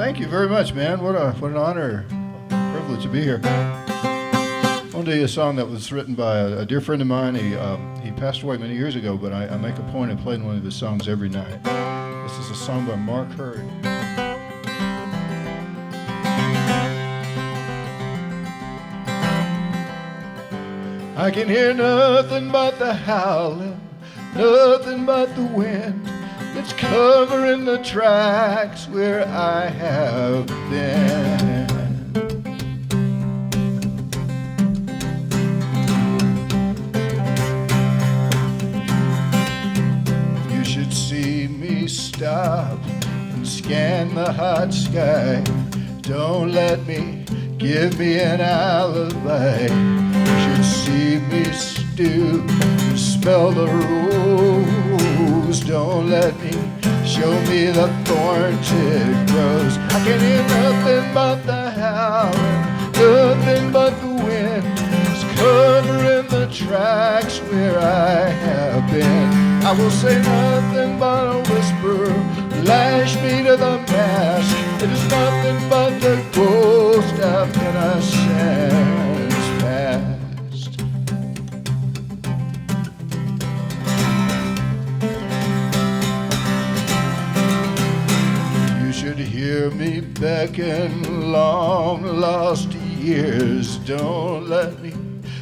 thank you very much, man. What an honor, privilege to be here. I want to do you a song that was written by a dear friend of mine. He passed away many years ago, but I make a point of playing one of his songs every night. This is a song by Mark Hurd. I can hear nothing but the howling, nothing but the wind. It's covering the tracks where I have been. You should see me stop and scan the hot sky. Don't let me give me an alibi. You should see me stoop and smell the rose. Don't let me show me the thorns it grows. I can hear nothing but the howling, nothing but the wind. It's covering the tracks where I have been. I will say nothing but a whisper, lash me to the mast. It is nothing but the ghost of innocence past. Hear me beckon long lost years. Don't let me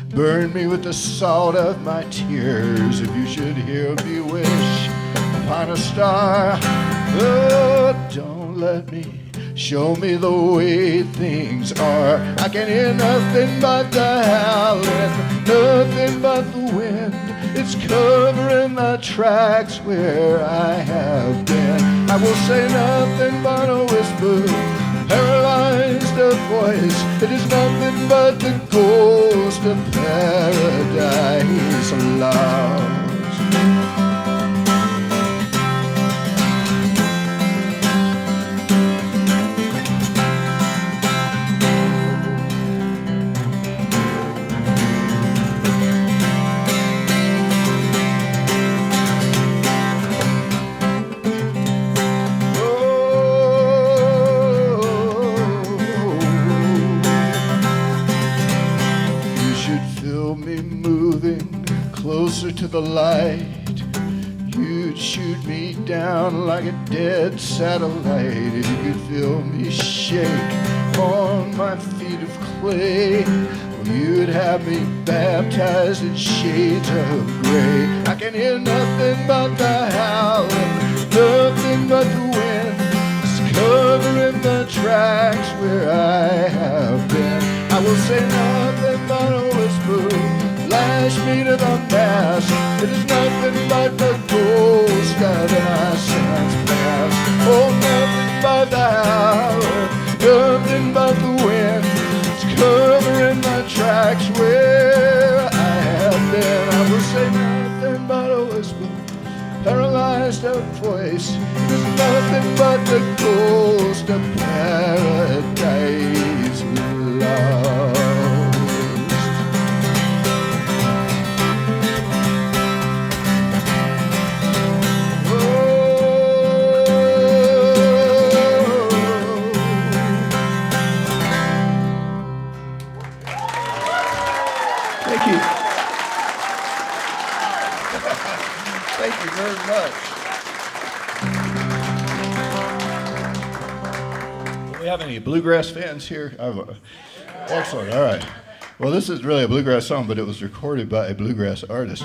burn me with the salt of my tears. If you should hear me wish upon a star, oh, don't let me show me the way things are. I can hear nothing but the howling, nothing but the wind. It's covering the tracks where I have been. I will say nothing but a whisper, paralyzed a voice. It is nothing but the ghost of paradise lost. Closer to the light, you'd shoot me down like a dead satellite. If you could feel me shake on my feet of clay, well, you'd have me baptized in shades of gray. I can hear nothing but the howling, nothing but the wind. It's covering the tracks where I have been. I will say nothing but a whisper, lash me to the mast. It is nothing but the ghost of innocence past. Oh, nothing but the hour, nothing but the wind. It's covering the tracks where I have been. I will say nothing but a whisper, paralyzed a voice. It is nothing but the ghost of paradise lost. Thank you very much. Do we have any bluegrass fans here? Excellent, all right. Well, this is really a bluegrass song, but it was recorded by a bluegrass artist.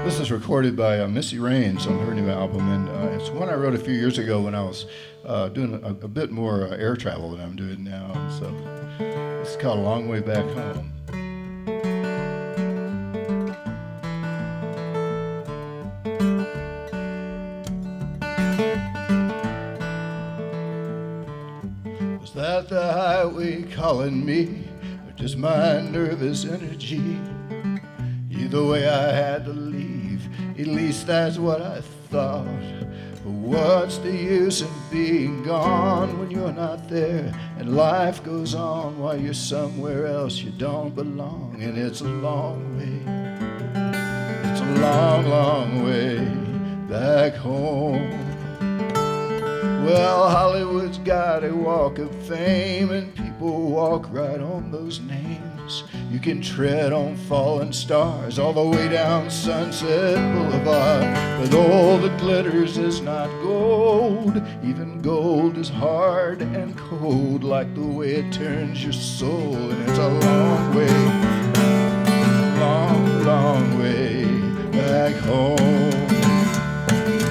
This is recorded by Missy Raines on her new album, and it's one I wrote a few years ago when I was doing a bit more air travel than I'm doing now. And so it's called A Long Way Back Home. Was that the highway calling me, or just my nervous energy? Either way I had to leave, at least that's what I thought. But what's the use in being gone when you're not there, and life goes on while you're somewhere else you don't belong? And it's a long way, it's a long, long way back home. Well, Hollywood's got a walk of fame, and people walk right on those names. You can tread on fallen stars all the way down Sunset Boulevard, but all that glitters is not gold. Even gold is hard and cold, like the way it turns your soul. And it's a long way, long, long way back home.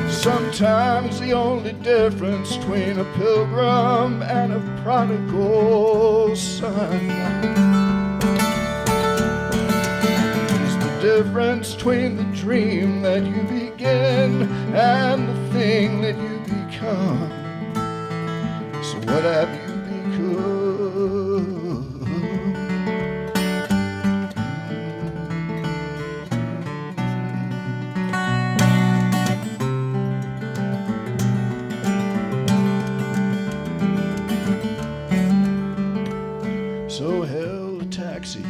Sometimes the only difference between a pilgrim and a prodigal son is the difference between the dream that you begin and the thing that you become. So what have you become? So hail a taxi,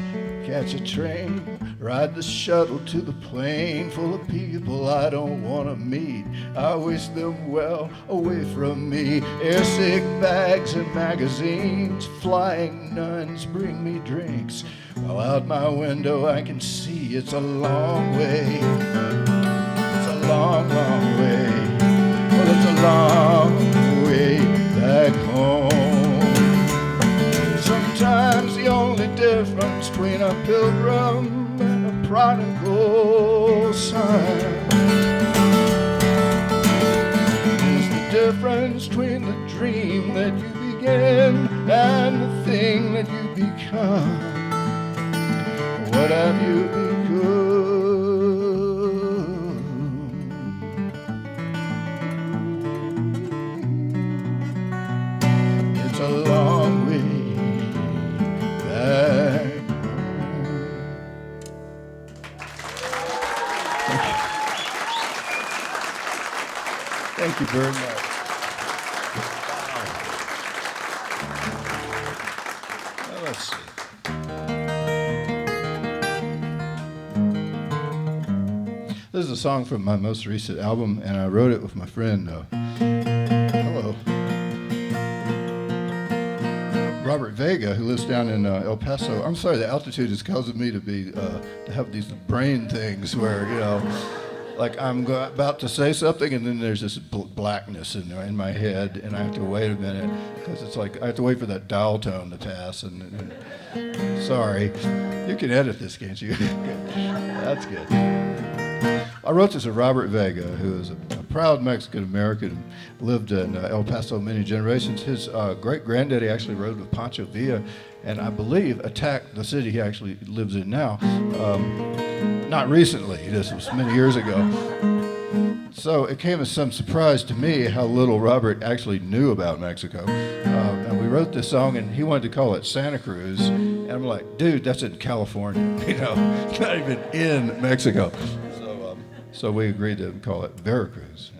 catch a train, ride the shuttle to the plane full of people I don't want to meet. I wish them well away from me. Airsick bags and magazines, flying nuns bring me drinks, while out my window I can see it's a long way. It's a long, long way. Well, it's a long way back home. Sometimes the only difference between a pilgrim and a prodigal son is the difference between the dream that you begin and the thing that you become. What have you become? It's a long way back home. Thank you very much. Well, let's see. This is a song from my most recent album, and I wrote it with my friend, hello, Robert Vega, who lives down in El Paso. I'm sorry, the altitude is causing me to have these brain things where, you know, like I'm about to say something, and then there's this blackness in my head, and I have to wait a minute, because it's like I have to wait for that dial tone to pass. And sorry, you can edit this, can't you? That's good. I wrote this to Robert Vega, who is a proud Mexican-American, lived in El Paso many generations. His great-granddaddy actually rode with Pancho Villa, and I believe attacked the city he actually lives in now. Not recently, this was many years ago. So it came as some surprise to me how little Robert actually knew about Mexico. And we wrote this song, and he wanted to call it Santa Cruz. And I'm like, dude, that's in California, you know, it's not even in Mexico. So we agreed to call it Veracruz.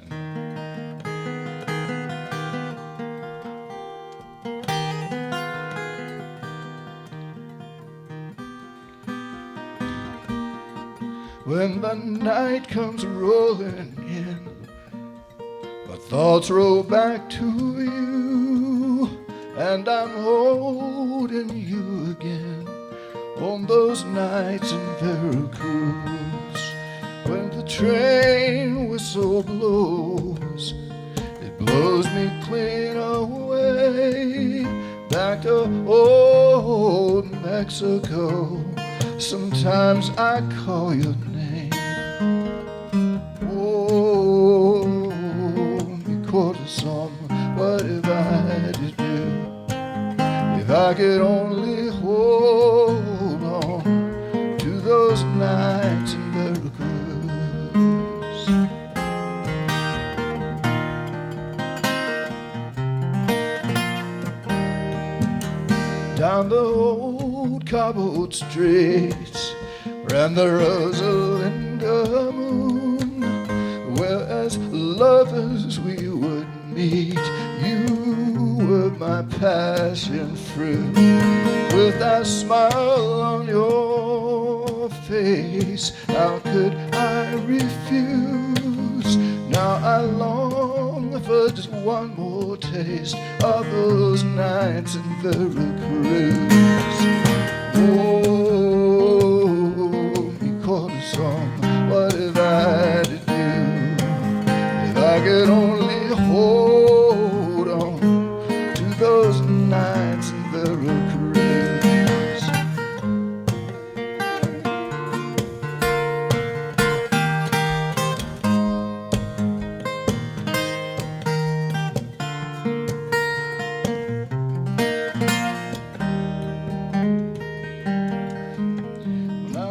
When the night comes rolling in, my thoughts roll back to you, and I'm holding you again on those nights in Veracruz. When the train whistle blows, it blows me clean away back to old Mexico. Sometimes I call your name. Oh, mi corazón, what have I to do? If I could only hold on to those nights in Veracruz. Down the old cobbled streets ran the Rosalinda moon, where as lovers we would meet. You were my passion fruit, with that smile on your face. How could I refuse? Now I long for just one more taste of those nights in Veracruz. Oh, mi corazón, what have I to do? If I could only hold on to those nights in Veracruz.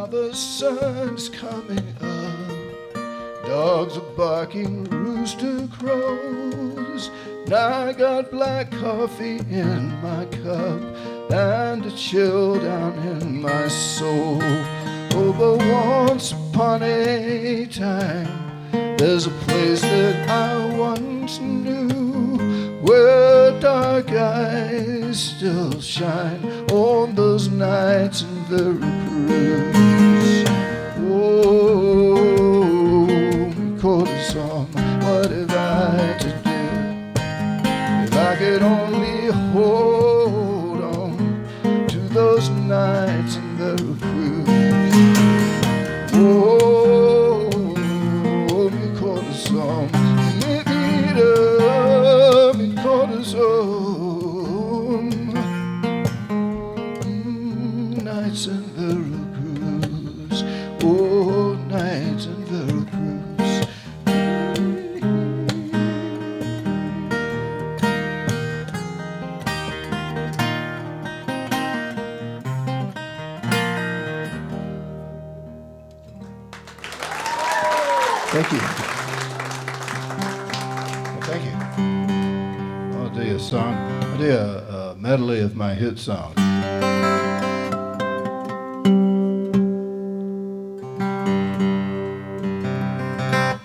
The sun's coming up, dogs are barking, rooster crows. Now I got black coffee in my cup and a chill down in my soul. Oh, but once upon a time, there's a place that I once knew, where dark eyes still shine on those nights in Veracruz. Oh, mi corazón, what have I to do? If I could only hold on to those nights in Veracruz. Oh, mi corazón, mi vida, mi corazón. Nights in Veracruz. Oh, nights in Veracruz. Thank you. Well, thank you. I'll do a song. I'll do a medley of my hit songs.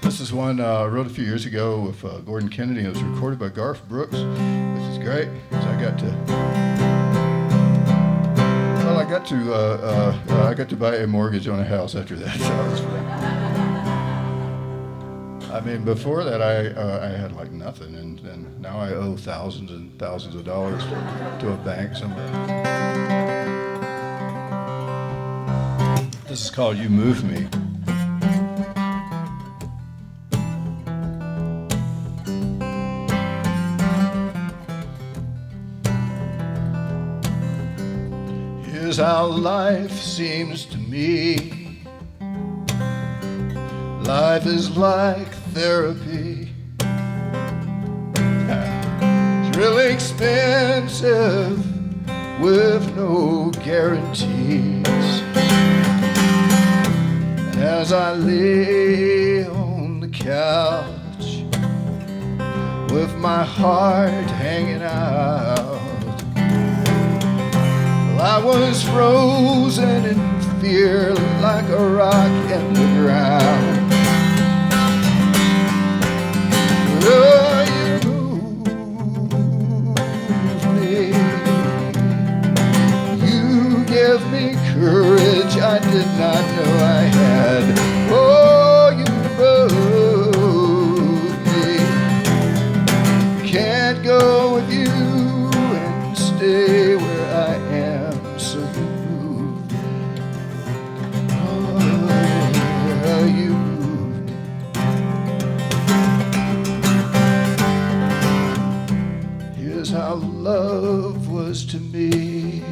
This is one I wrote a few years ago with Gordon Kennedy. It was recorded by Garth Brooks, which is great. So I got to buy a mortgage on a house after that. So it was fun. I mean, before that, I had like nothing, and now I owe thousands and thousands of dollars to a bank somewhere. This is called "You Move Me." Here's how life seems to me. Life is like therapy. It's really expensive with no guarantees. And as I lay on the couch with my heart hanging out, well, I was frozen in fear like a rock in the ground. Oh, you move me. You give me courage I did not know I had. Oh, you move me. Can't go with you and stay where I am, so you move me. Oh, you how love was to me.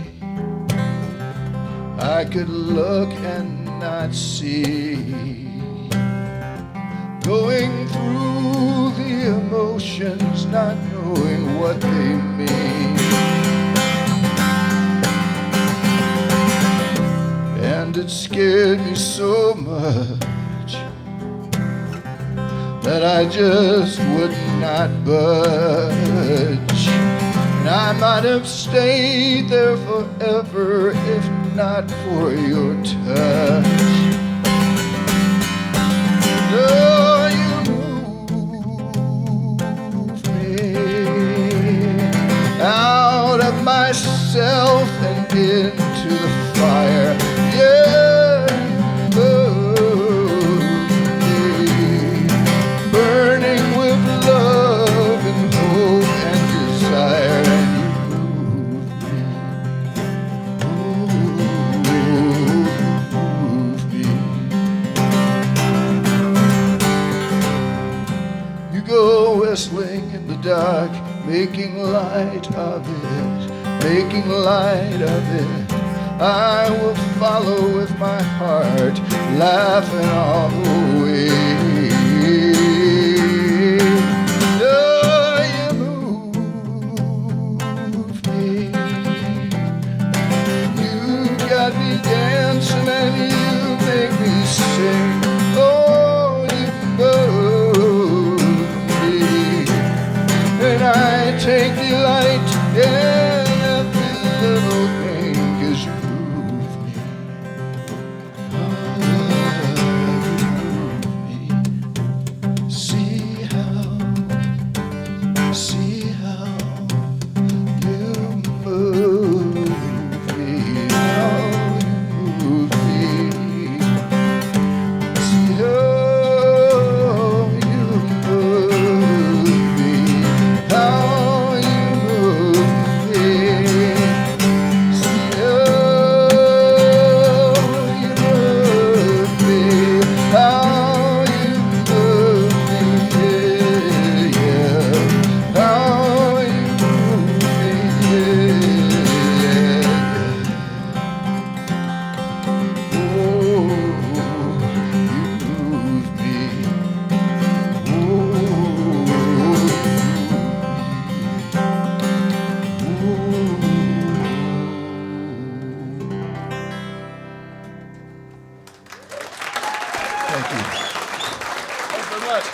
I could look and not see, going through the emotions, not knowing what they mean. And it scared me so much that I just would not budge. And I might have stayed there forever if not for your touch. Oh, you move me out of myself and into the fire. Yeah, you move me, burning with making light of it, making light of it. I will follow with my heart, laughing all the way. Oh, you move me. You got me dancing and you make me sing. Oh, you move me. And I take delight in every little thing, 'cause you move me. Oh, you move me. See how you move me. How you move me. See how you move me. How you move me. See how you move me. How you move me. Yeah. How you move me. Yeah. Oh, you move me. Thank you. Thanks very much.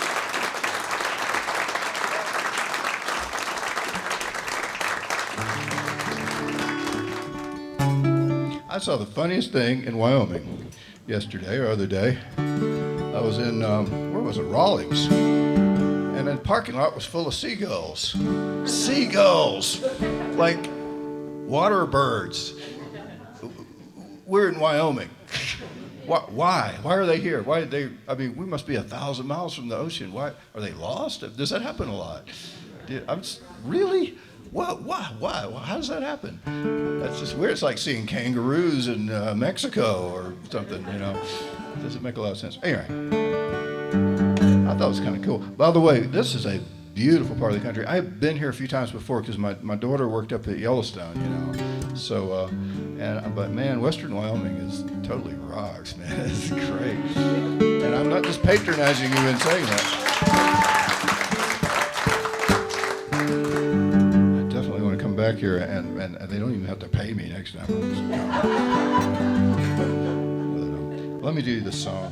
I saw the funniest thing in Wyoming yesterday or other day. I was in, where was it, Rawlings. And the parking lot was full of seagulls. Seagulls! Like water birds. We're in Wyoming. Why? Why are they here? Why did they? I mean, we must be 1,000 miles from the ocean. Why are they lost? Does that happen a lot? Really? What? Why? How does that happen? That's just weird. It's like seeing kangaroos in Mexico or something. You know, it doesn't make a lot of sense. Anyway, I thought it was kind of cool. By the way, this is a beautiful part of the country. I've been here a few times before because my daughter worked up at Yellowstone. You know, so. But man, Western Wyoming is totally rocks, man. It's great. And I'm not just patronizing you in saying that. I definitely want to come back here, and they don't even have to pay me next time. Let me do this song.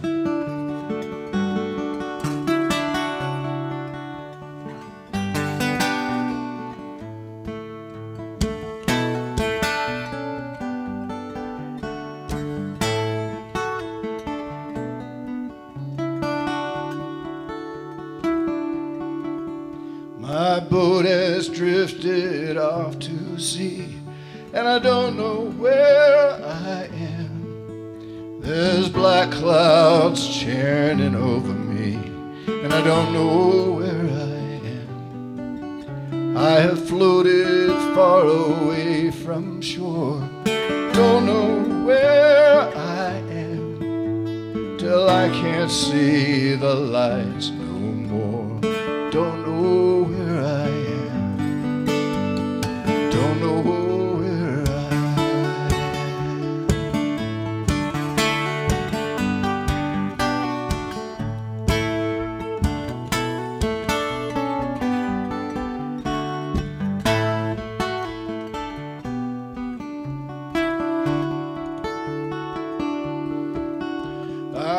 My boat has drifted off to sea, and I don't know where I am. There's black clouds churning over me, and I don't know where I am. I have floated far away from shore, don't know where I am, till I can't see the lights no more. Don't know where I am. Don't know where I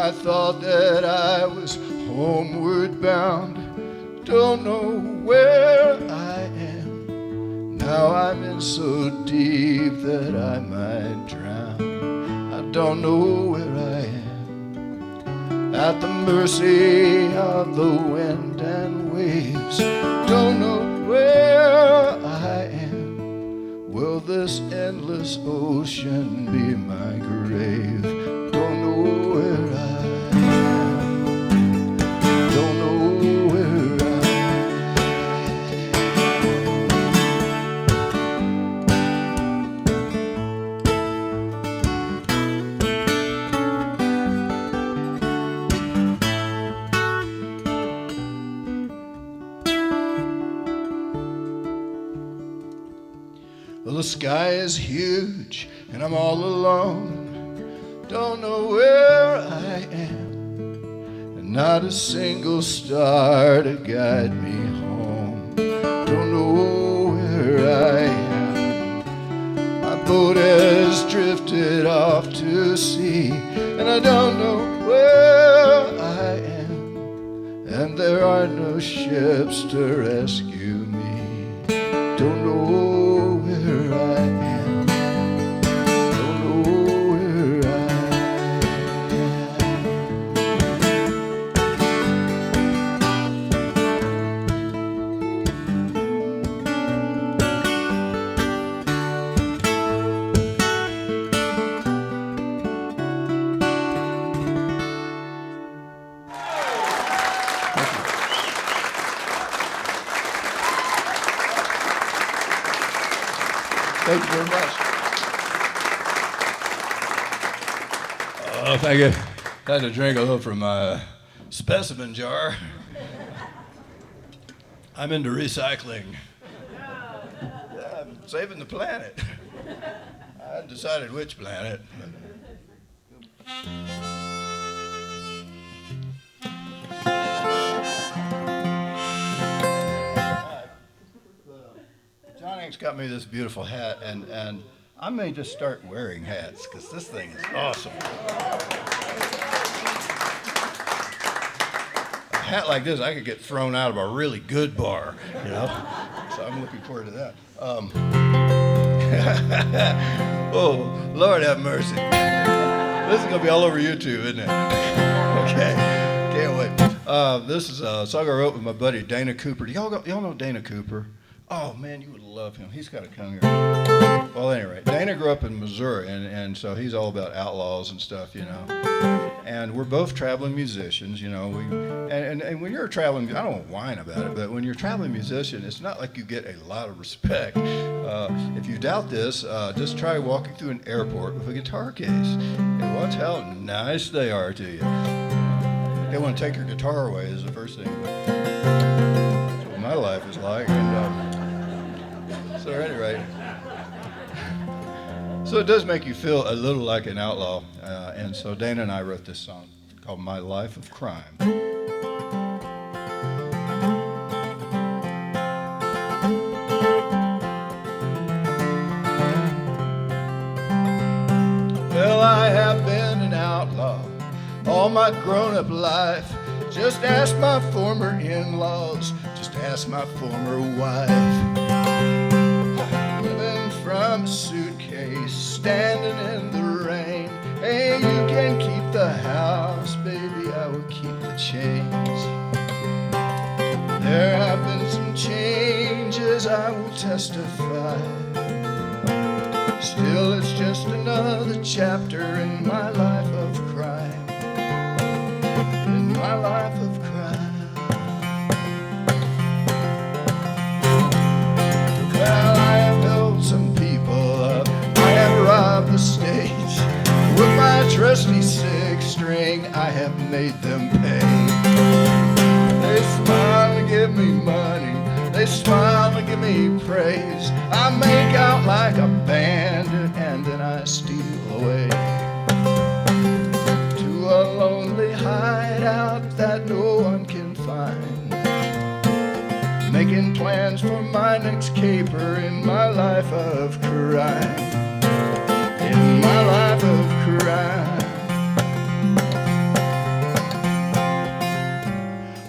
I thought that I was homeward bound. Don't know where I am. Now I'm in so deep that I might drown. I don't know where I am. At the mercy of the wind and waves. Don't know where I am. Will this endless ocean be my grave? Don't know where I am. Don't know where sky is huge and I'm all alone. Don't know where I am, and not a single star to guide me home. Don't know where I am. My boat has drifted off to sea, and I don't know where I am, and there are no ships to rescue me. Don't know where I am. Thank you very much. Oh, thank you. I had to drink a little from my specimen jar. I'm into recycling. Yeah, I'm saving the planet. I hadn't decided which planet. Got me this beautiful hat, and I may just start wearing hats because this thing is awesome. A hat like this, I could get thrown out of a really good bar, you know. So I'm looking forward to that. Oh, Lord have mercy. This is gonna be all over YouTube, isn't it? Okay, can't wait. This is a song I wrote with my buddy Dana Cooper. Do y'all know Dana Cooper? Oh, man, you would love him. He's got to come here. Well, anyway, Dana grew up in Missouri, and so he's all about outlaws and stuff, you know. And we're both traveling musicians, you know. And when you're a traveling, I don't want to whine about it, but when you're a traveling musician, it's not like you get a lot of respect. If you doubt this, just try walking through an airport with a guitar case and watch how nice they are to you. They want to take your guitar away is the first thing. That's what my life is like. So at any rate, so it does make you feel a little like an outlaw, and so Dana and I wrote this song called My Life of Crime. Well, I have been an outlaw all my grown-up life. Just ask my former in-laws, just ask my former wife. From a suitcase, standing in the rain. Hey, you can keep the house, baby, I will keep the chains. There have been some changes, I will testify. Still, it's just another chapter in my life of crime. In my life of crime. Well, I have held some people up, I have robbed the stage. With my trusty six string, I have made them pay. They smile and give me money, they smile and give me praise. I make out like a bandit and then I steal away to a lonely hideout that no one can find. Making plans for my next caper in my life of crime. In my life of crime.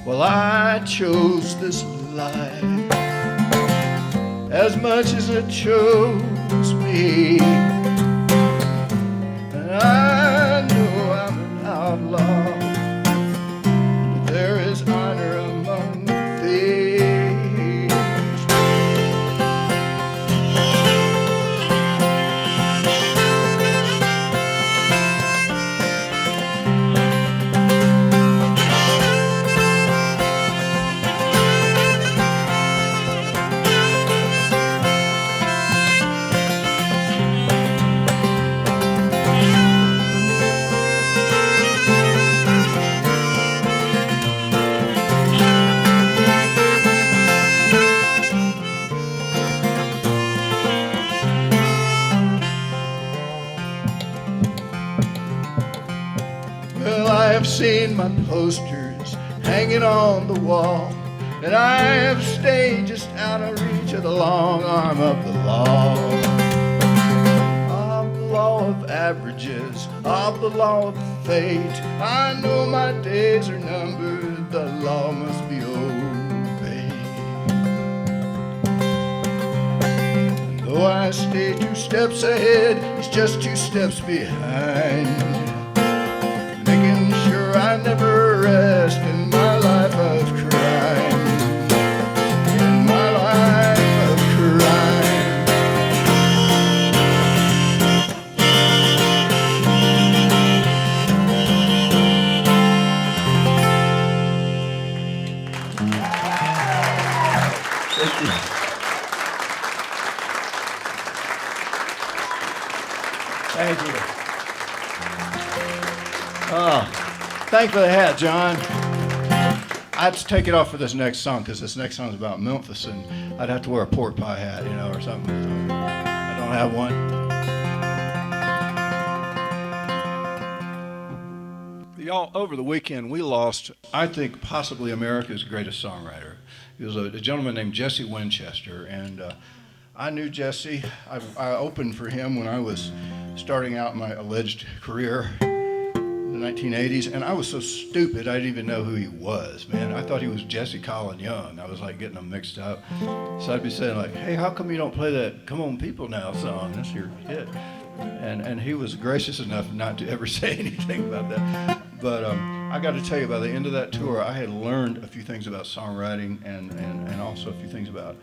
Well, I chose this life as much as it chose me. And I know I'm an outlaw, but there is honor among thieves. I have seen my posters hanging on the wall, and I have stayed just out of reach of the long arm of the law. Of the law of averages, of the law of fate, I know my days are numbered, the law must be obeyed. And though I stay 2 steps ahead, it's just 2 steps behind, making sure I never rest in my life of crime, in my life of crime. Thank you. Oh, thank you for the hat, John. I have to take it off for this next song because this next song is about Memphis, and I'd have to wear a pork pie hat, you know, or something. So I don't have one. Y'all, over the weekend, we lost, I think, possibly America's greatest songwriter. He was a gentleman named Jesse Winchester, and I knew Jesse. I opened for him when I was starting out my alleged career in the 1980s, and I was so stupid I didn't even know who he was, man. I thought he was Jesse Colin Young. I was like getting them mixed up. So I'd be saying like, hey, how come you don't play that Come On People Now song? That's your hit. And he was gracious enough not to ever say anything about that. But I got to tell you, by the end of that tour, I had learned a few things about songwriting and also a few things about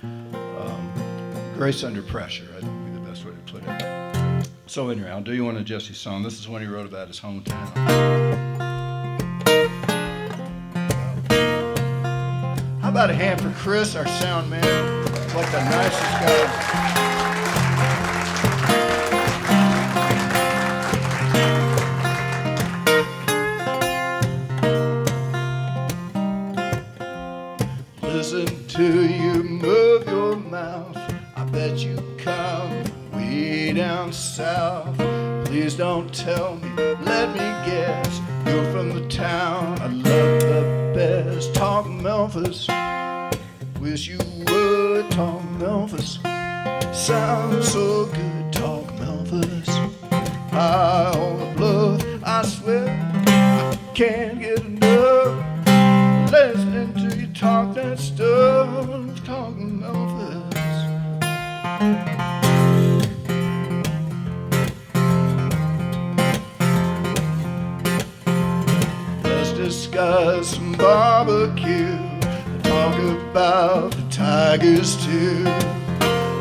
grace under pressure. I think would be the best way to put it. So anyway, I'll do you one of Jesse's song. This is one he wrote about his hometown. How about a hand for Chris, our sound man? Like the nicest guy. Listen to you move your mouth. I bet you come way down south. Please don't tell me, let me guess, you're from the town I love the best. Talk Memphis, wish you would talk Memphis. Sounds so good, talk Memphis. I on the bluff, I swear, I can't get enough. Listening to you talk that stuff, talking Memphis. Let's discuss some barbecue, talk about the Tigers too.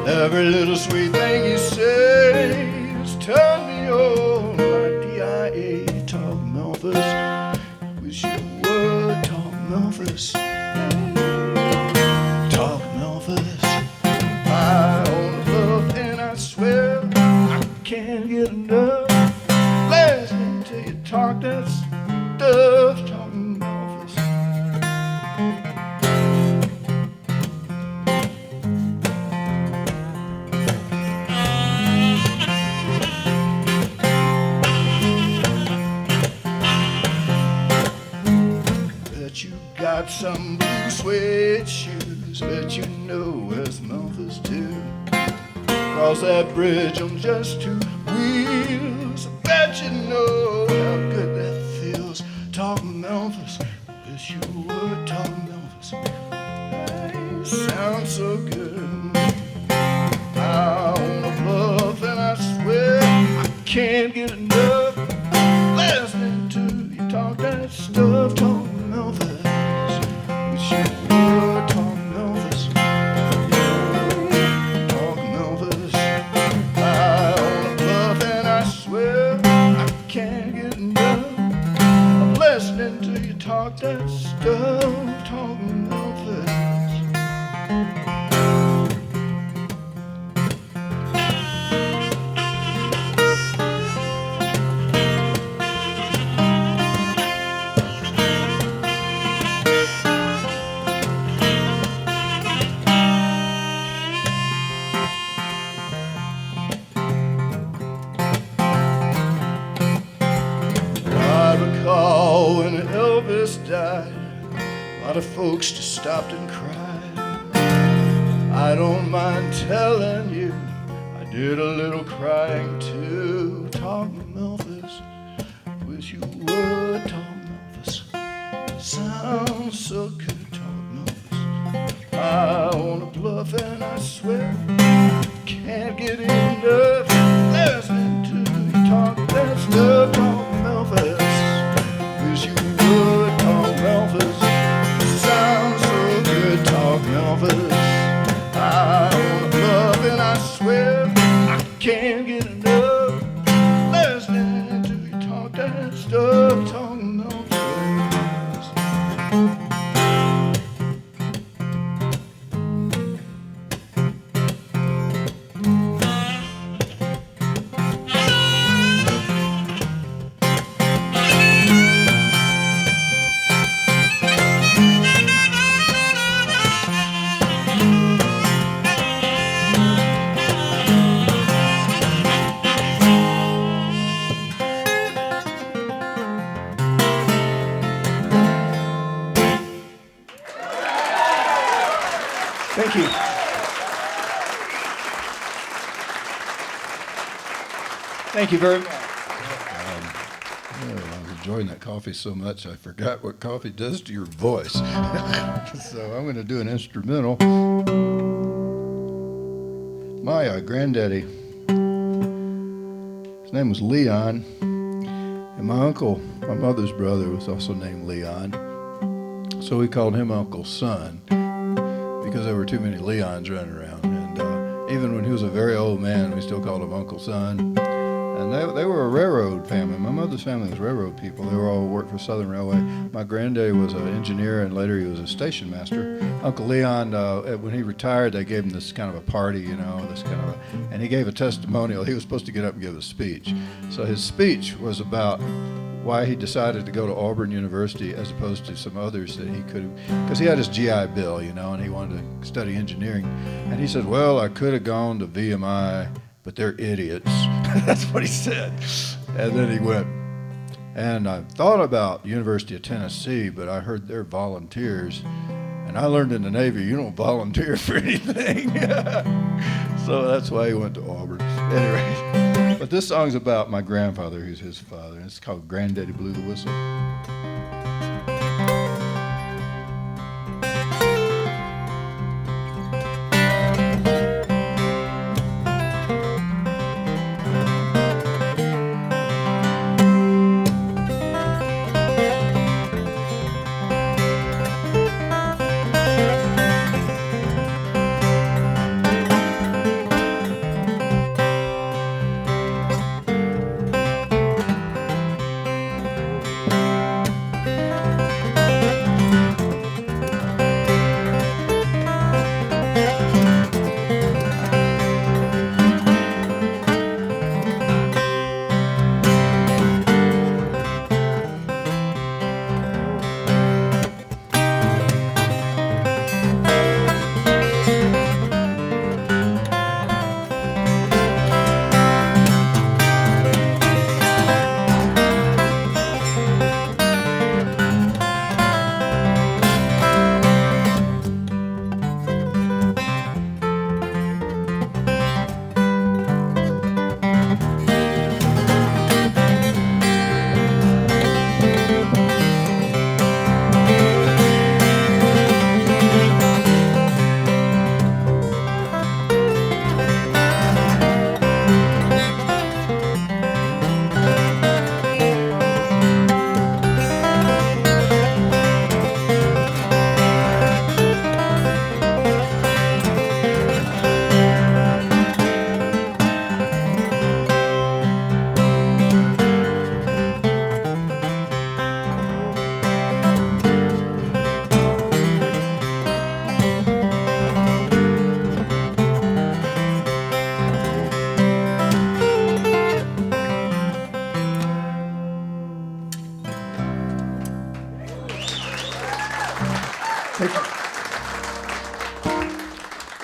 Every little sweet thing you say is turn me on, my DIA, talk Memphis. Wish you would talk Memphis. Talk Memphis. I own the bluff and I swear I can't get enough. Listening to you talk that stuff, talking Memphis. Bet you got some blue suede shoes, bet you know West Memphis too. Cross that bridge on just 2 wheels, I bet you know how good that feels. Talk Memphis, wish you would talk Memphis. Hey, sounds so good. I own a bluff and I swear I can't get enough. Listening to you talk that stuff, talk Memphis. Wish you would talk Memphis. Talk Memphis. I own a bluff and I swear I can't get enough of listening to you talk that stuff, talk Memphis. Elvis died, a lot of folks just stopped and cried. I don't mind telling you, I did a little crying too. Talk Memphis, wish you would talk Memphis. Sounds so good, talk Memphis. I wanna bluff and I swear can't get enough listening to you talk that stuff. Talk Memphis, wish you would talk Memphis. Sounds so good, talk Memphis. I wanna bluff and I swear I can't get enough listening to you talk that stuff. Talk Memphis. Thank you. Thank you very much. I was enjoying that coffee so much I forgot what coffee does to your voice. So I'm going to do an instrumental. My granddaddy, his name was Leon, and my uncle, my mother's brother, was also named Leon. So we called him Uncle Son, because there were too many Leons running around. And even when he was a very old man, we still called him Uncle Son. And they were a railroad family. My mother's family was railroad people. They were all worked for Southern Railway. My granddaddy was an engineer, and later he was a station master. Uncle Leon, when he retired, they gave him this kind of a party, you know, and he gave a testimonial. He was supposed to get up and give a speech. So his speech was about why he decided to go to Auburn University as opposed to some others that he could have, because he had his GI Bill, you know, and he wanted to study engineering. And he said, well, I could have gone to VMI, but they're idiots. That's what he said. And then he went. And I thought about University of Tennessee, but I heard they're volunteers. And I learned in the Navy, you don't volunteer for anything. So that's why he went to Auburn. Anyway. But this song's about my grandfather, who's his father. It's called Granddaddy Blew the Whistle.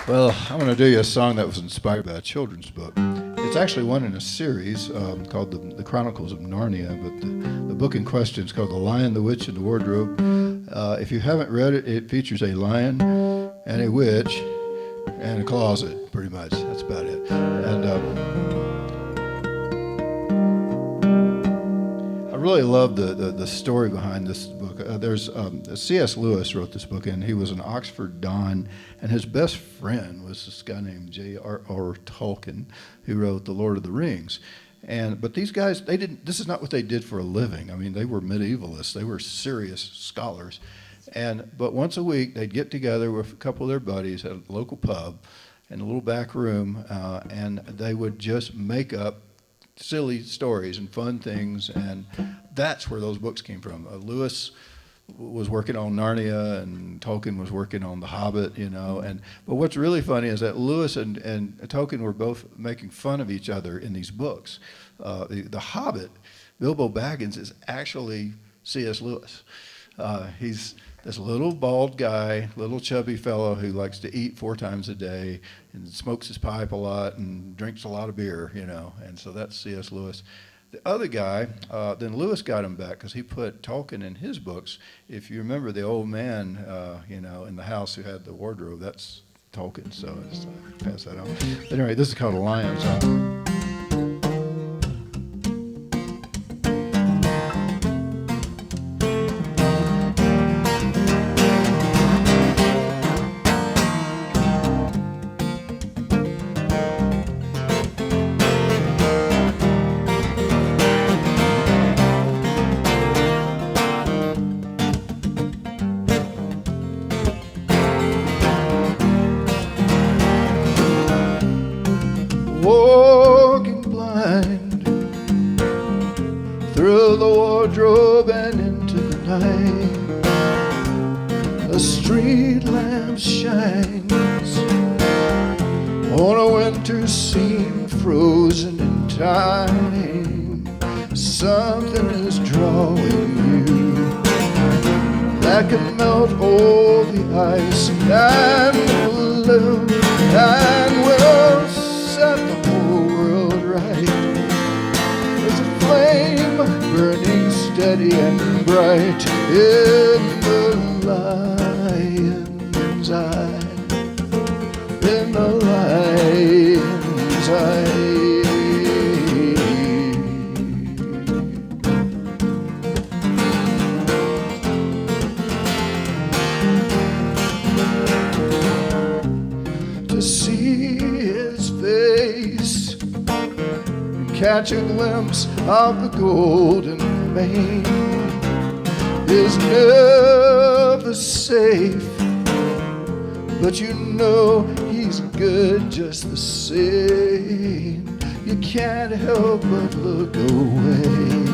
Well, I'm going to do you a song that was inspired by a children's book. It's actually one in a series called the Chronicles of Narnia, but the book in question is called The Lion, the Witch, and the Wardrobe. If you haven't read it, it features a lion and a witch and a closet, pretty much. That's about it. And I really love the story behind this book. C.S. Lewis wrote this book, and he was an Oxford Don, and his best friend was this guy named J.R.R. Tolkien, who wrote The Lord of the Rings. But these guys, this is not what they did for a living. I mean, they were medievalists. They were serious scholars. But once a week, they'd get together with a couple of their buddies at a local pub in a little back room, and they would just make up silly stories and fun things, and that's where those books came from. Lewis was working on Narnia, and Tolkien was working on The Hobbit, but what's really funny is that Lewis and Tolkien were both making fun of each other in these books. The Hobbit, Bilbo Baggins, is actually C.S. Lewis. He's this little bald guy, little chubby fellow who likes to eat 4 times a day and smokes his pipe a lot and drinks a lot of beer, and so that's C.S. Lewis. The other guy, then Lewis got him back because he put Tolkien in his books. If you remember the old man, in the house who had the wardrobe, that's Tolkien, so I just pass that on. But anyway, this is called A Lion's Eye. Walking blind through the wardrobe and into the night, a street lamp shines on a winter scene frozen in time. Something is drawing you that can melt all the ice and balloon and will set the whole world right. There's a flame burning steady and bright in the lion's eye, in the lion's eye. To see his face, catch a glimpse of the golden mane, is never safe, but he's good just the same. You can't help but look away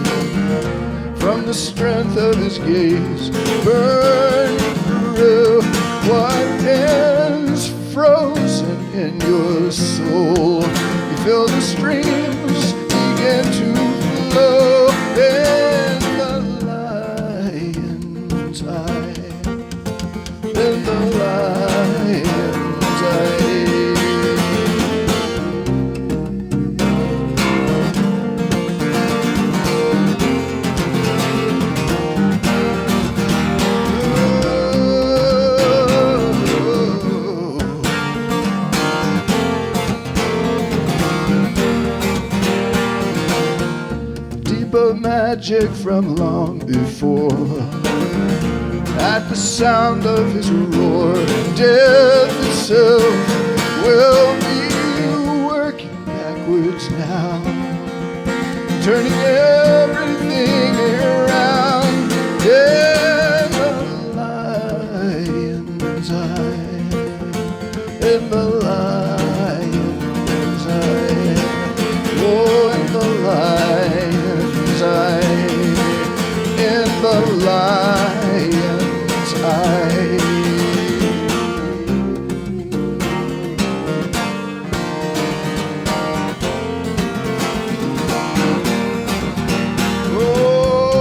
from the strength of his gaze, burning through what is frozen in your soul. You feel the streams begin to flow in the lion's eye, in the lion's eye. Magic from long before. At the sound of his roar, death itself will be working backwards now, turning everything around in the lion's eye, in the lion's eye, oh, in the lion's eye, in the lion's eye. Oh,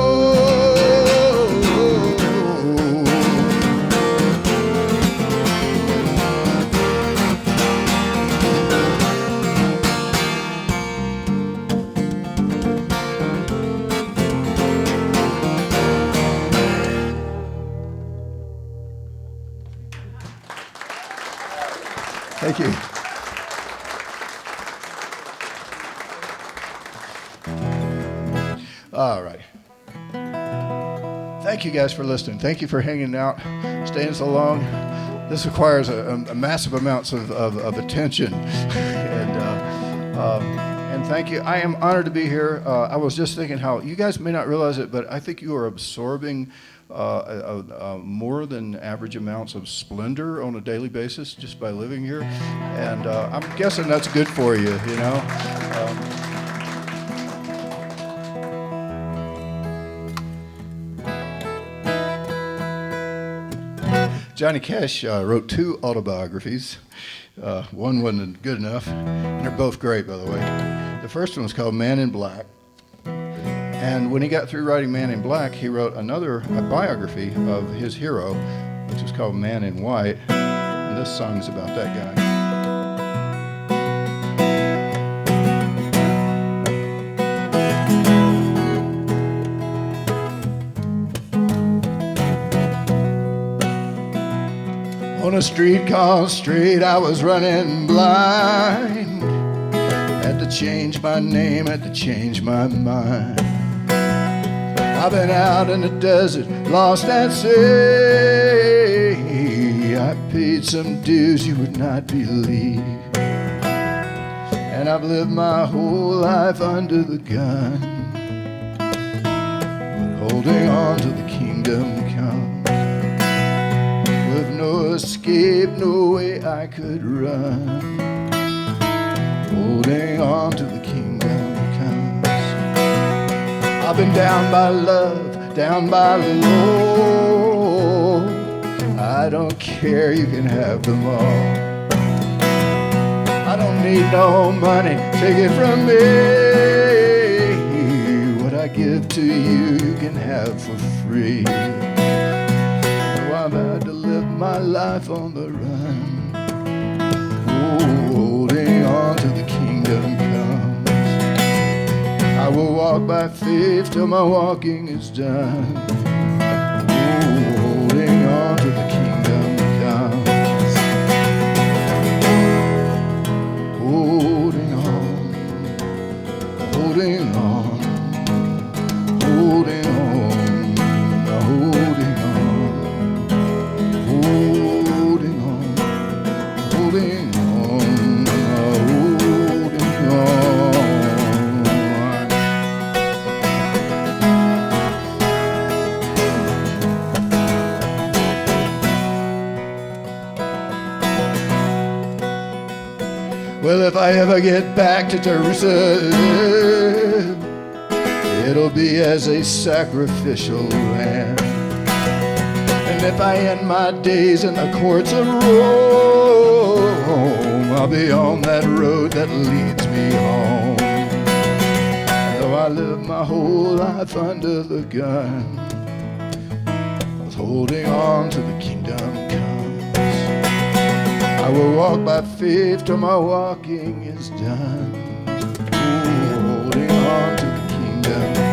Thank you. All right. Thank you guys for listening. Thank you for hanging out, staying so long. This requires a massive amounts of attention. And thank you. I am honored to be here. I was just thinking how you guys may not realize it, but I think you are absorbing more than average amounts of splendor on a daily basis just by living here. And I'm guessing that's good for you, you know. Johnny Cash wrote 2 autobiographies. One wasn't good enough, and they're both great, by the way. The first one was called Man in Black. And when he got through writing Man in Black, he wrote a biography of his hero, which was called Man in White. And this song is about that guy. On a street called Straight, I was running blind. Had to change my name, had to change my mind. I've been out in the desert, lost at sea. I paid some dues you would not believe. And I've lived my whole life under the gun, but holding on to the kingdom come. With no escape, no way I could run. Holding on to the kingdom comes. I've been down by love, down by low. I don't care, you can have them all. I don't need no money, take it from me. What I give to you, you can have for free. I've had to live my life on the run, holding on to the kingdom comes. I will walk by faith till my walking is done, holding on to the kingdom comes. Holding on, holding on, holding on, holding on. Holding on, holding on, holding on. Well, if I ever get back to Jerusalem, it'll be as a sacrificial lamb. And if I end my days in the courts of Rome, I'll be on that road that leads me home. Though I lived my whole life under the gun, I was holding on to the kingdom comes. I will walk by faith till my walking is done, holding on to the kingdom comes.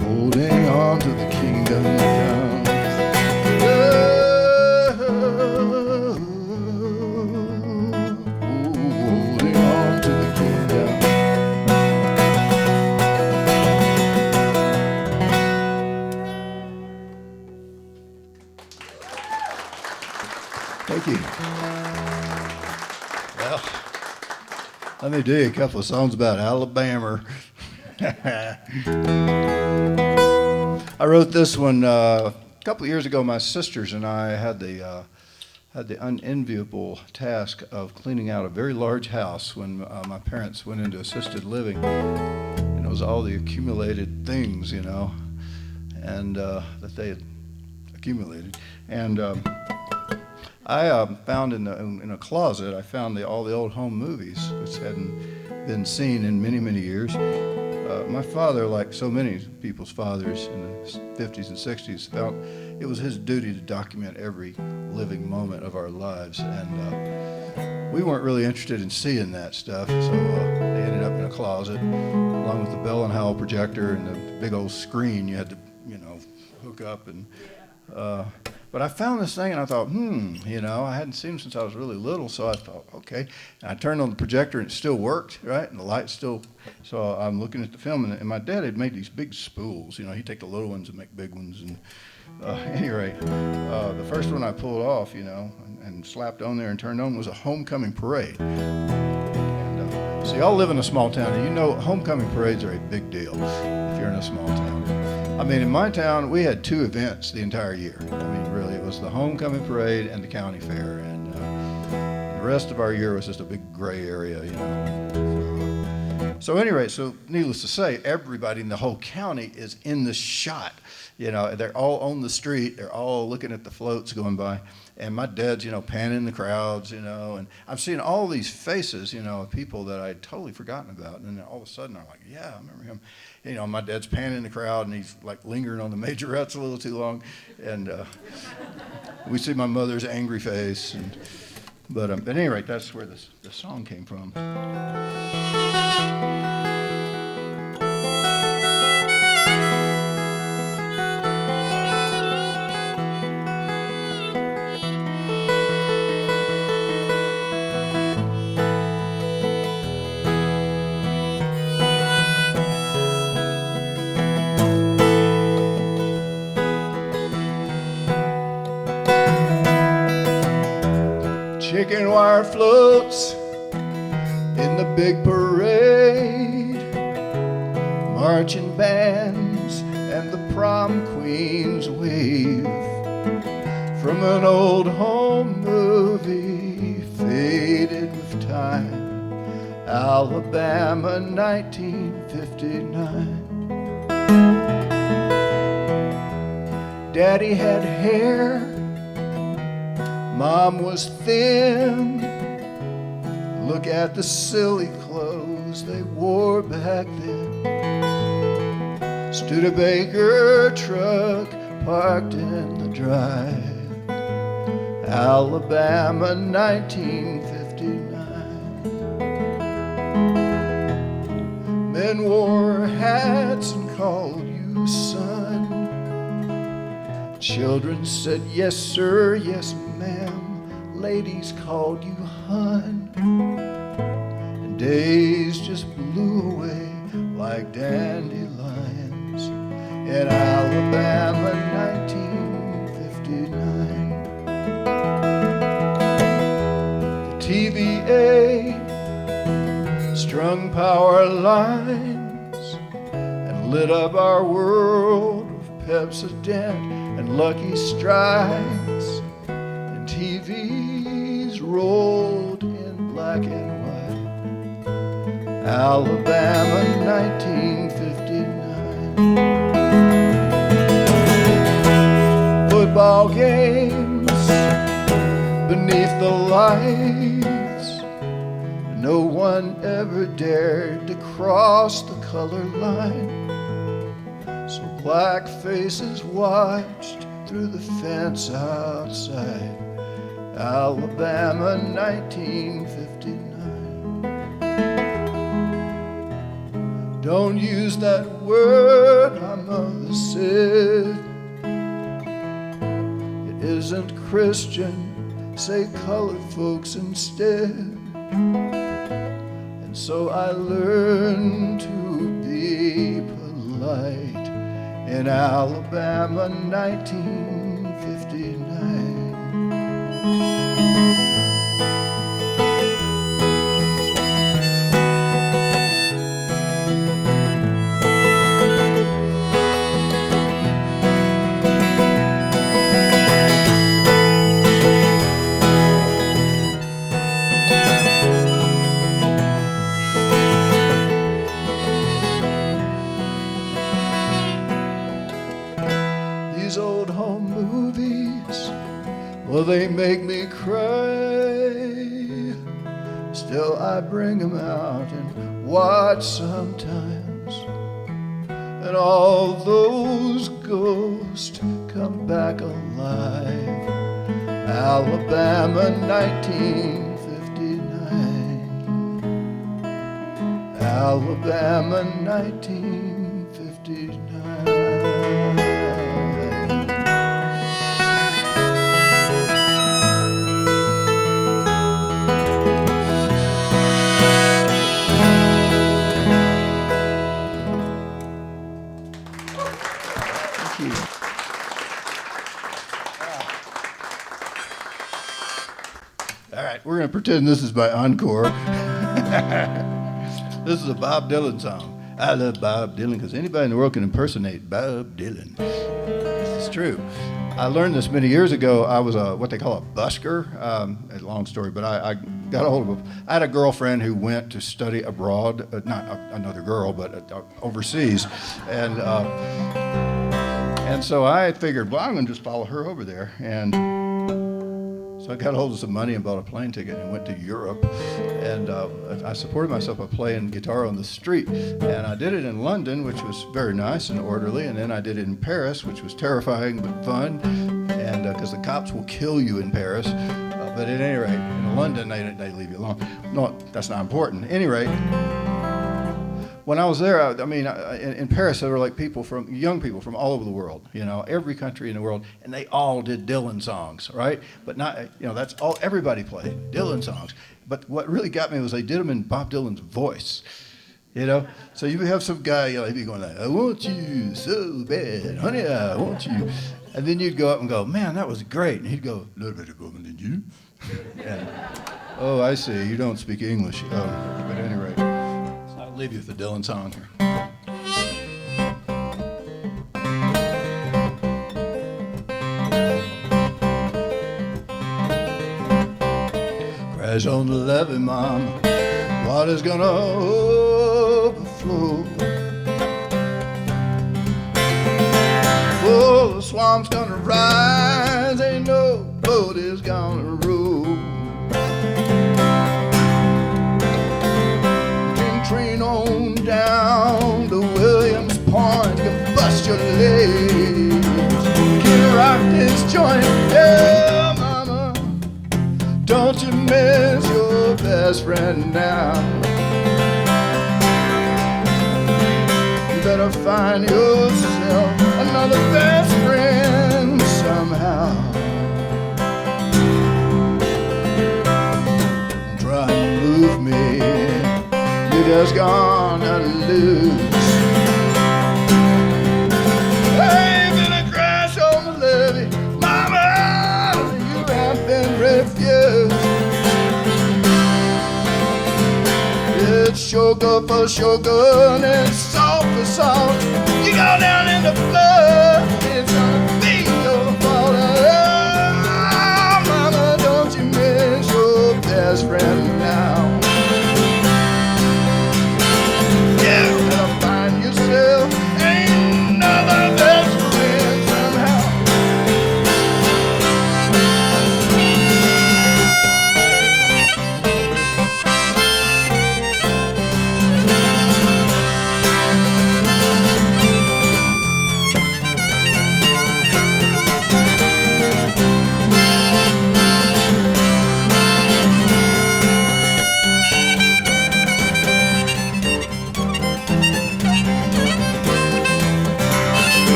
Holding on to the kingdom comes. Holding on to the kingdom. Thank you. Well, let me do you a couple of songs about Alabama. I wrote this one a couple of years ago. My sisters and I had the unenviable task of cleaning out a very large house when my parents went into assisted living. And it was all the accumulated things, you know, and that they had accumulated. And I found in a closet, I found all the old home movies, which hadn't been seen in many, many years. My father, like so many people's fathers in the 50s and 60s, felt it was his duty to document every living moment of our lives. And we weren't really interested in seeing that stuff, so they ended up in a closet, along with the Bell and Howell projector and the big old screen you had to, you know, hook up. And but I found this thing and I thought, I hadn't seen them since I was really little, so I thought, okay. And I turned on the projector and it still worked, right? And the light still, so I'm looking at the film, and my dad had made these big spools. He'd take the little ones and make big ones. And at any rate, the first one I pulled off, and slapped on there and turned on was a homecoming parade. And so y'all live in a small town, and homecoming parades are a big deal if you're in a small town. I mean, in my town, we had 2 events the entire year. I mean, really, it was the homecoming parade and the county fair, and the rest of our year was just a big gray area, So anyway, needless to say, everybody in the whole county is in the shot. They're all on the street. They're all looking at the floats going by. And my dad's, panning the crowds, and I'm seeing all these faces, of people that I'd totally forgotten about. And then all of a sudden I'm like, yeah, I remember him. My dad's panning the crowd, and he's like lingering on the majorettes a little too long. And we see my mother's angry face. But at any rate, that's where the song came from. Chicken wire floats in the big parade, marching bands and the prom queens wave from an old home movie faded with time, Alabama 1959. Daddy had hair, Mom was thin. Look at the silly clothes they wore back then. Stood a Baker truck parked in the drive, Alabama 1959. Men wore hats and called you son. Children said yes sir, yes ma'am. Ladies called you hun. And days just blew away like dandelions in Alabama 1959. The TVA strung power lines and lit up our world with Pepsodent and Lucky Strikes, and TVs rolled in black and white, Alabama 1959. Football games beneath the lights, no one ever dared to cross the color line. So black faces watched through the fence outside, Alabama 1959. Don't use that word, my mother said. It isn't Christian, say colored folks instead. And so I learned to be polite in Alabama 1959. These old home movies, well, they make me cry. Still I bring them out and watch sometimes, and all those ghosts come back alive, Alabama 1959, Alabama 1959. pretend this is my encore. This is a Bob Dylan song. I love Bob Dylan because anybody in the world can impersonate Bob Dylan. It's true. I learned this many years ago. I was what they call a busker. A long story, but I got a hold of I had a girlfriend who went to study abroad, not another girl, but overseas. And so I figured, well, I'm going to just follow her over there. And so I got a hold of some money and bought a plane ticket and went to Europe. And I supported myself by playing guitar on the street. And I did it in London, which was very nice and orderly. And then I did it in Paris, which was terrifying but fun. And because the cops will kill you in Paris. But at any rate, in London, they leave you alone. No, that's not important. At any rate, when I was there, in Paris, there were like young people from all over the world, every country in the world, and they all did Dylan songs, right? But not, that's all, everybody played Dylan songs. But what really got me was they did them in Bob Dylan's voice, So you have some guy, he'd be going like, I want you so bad, honey, I want you. And then you'd go up and go, man, that was great. And he'd go, a little bit of woman than you. And, oh, I see, you don't speak English. But at any rate. I'll leave you with the Dylan song here. Crash on the levee, mama, water's gonna overflow. Oh, the swamp's gonna rise, ain't no boat is gonna row. Train on down to Williams Point, you can bust your legs, can rock this joint. Yeah, mama, don't you miss your best friend now. You better find yourself another best friend somehow. Try and move me, you're just gonna lose. Hey, been a crash on the levee, mama, you have been refused. It's sugar for sugar and it's salt for salt. You go down in the flood, it's gonna be your fault. Oh, mama, don't you miss your best friend now. Another best friend somehow.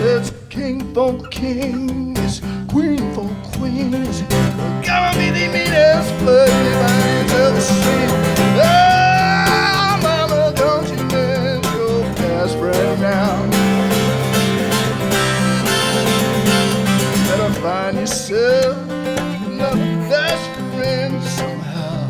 It's king for kings, queen for queens. Gonna be the meanest play anybody's ever seen. Oh, mama, don't you miss your best friend now. Better find yourself another best friend somehow.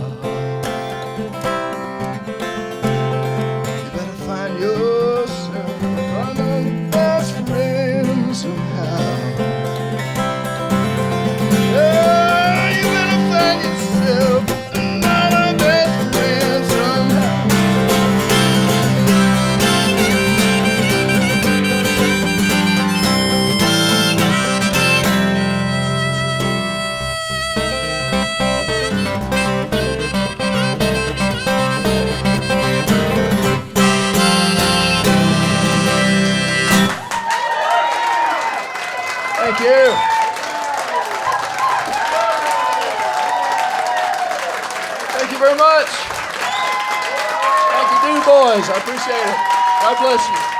You better find yourself another best friend somehow. Yeah, you better find yourself another best friend somehow. you very much. Thank you, Dubois. I appreciate it. God bless you.